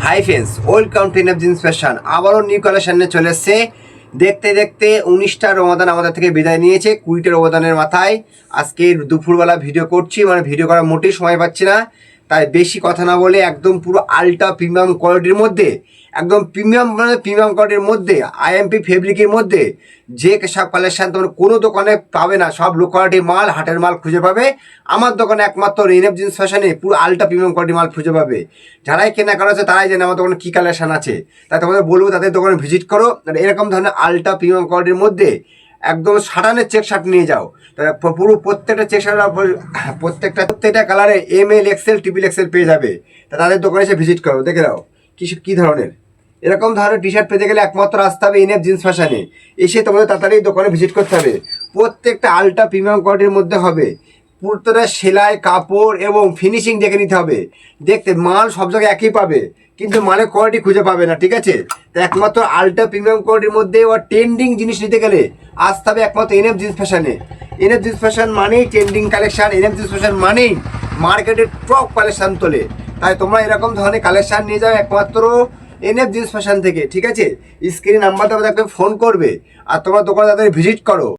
Hi friends, welcome to NF jeans fashion. আবারও new collection নিয়ে চলে এসছে। দেখতে দেখতে 19টা রমাদান আমাদের থেকে বিদায় নিয়েছে। 20টা রমাদানের মাথায় আজকে দুপুরবেলা ভিডিও করছি, মানে ভিডিও করার মোটেই সময় পাচ্ছি না। তাই বেশি কথা না বলে একদম পুরো আল্ট্রা প্রিমিয়াম কোয়ালিটির মধ্যে, একদম প্রিমিয়াম মানে প্রিমিয়াম কোয়ালিটির মধ্যে, আইএমপি ফেব্রিকের মধ্যে যে সব কালেকশন তোমার কোনো দোকানে পাবে না, সব লো কোয়ালিটির মাল, হাটের মাল খুঁজে পাবে আমার দোকানে। একমাত্র এনএফ জিন্স ফ্যাশনে পুরো আল্ট্রা প্রিমিয়াম কোয়ালিটির মাল খুঁজে পাবে। যারাই কেনাকাটা আছে তারাই জানে আমার দোকানে কী কালেকশন আছে। তাই তোমাদের বলবো তাদের দোকানে ভিজিট করো। এরকম ধরনের আল্ট্রা প্রিমিয়াম কোয়ালিটির মধ্যে একদম সাটানের চেক শার্ট নিয়ে যাও। পুরো প্রত্যেকটা চেক শার্ট প্রত্যেকটা কালারে ML XL XXL পেয়ে যাবে। তা তাদের দোকানে এসে ভিজিট করো, দেখে নাও কী ধরনের এরকম ধরনের টি শার্ট পেতে গেলে একমাত্র আসতে হবে এনএফ জিন্স ফ্যাশনে। এসে তোমাদের তাড়াতাড়ি দোকানে ভিজিট করতে হবে। প্রত্যেকটা আল্ট্রা প্রিমিয়াম কোয়ালিটির মধ্যে হবে। পুরোটা সেলাই, কাপড় এবং ফিনিশিং দেখে নিতে হবে। দেখতে মাল সব জায়গায় একই পাবে, কিন্তু মালের কোয়ালিটি খুঁজে পাবে না, ঠিক আছে? তো একমাত্র আল্ট্রা প্রিমিয়াম কোয়ালিটির মধ্যে ও ট্রেন্ডিং জিনিস নিতে গেলে আসতে হবে একমাত্র এনএফ জিন্স ফ্যাশনে। এনএফ জিন্স ফ্যাশন মানেই trending collection, NF jeans fashion মানেই মার্কেটের টপ কালেকশন তোলে। তাই তোমরা এরকম ধরনের কালেকশন নিয়ে যাও একমাত্র এনএফ জিন্স ফ্যাশন থেকে, ঠিক আছে? স্ক্রিনে নাম্বার দেওয়া থাকবে, ফোন করবে আর তোমরা দোকানে তাদের ভিজিট করো।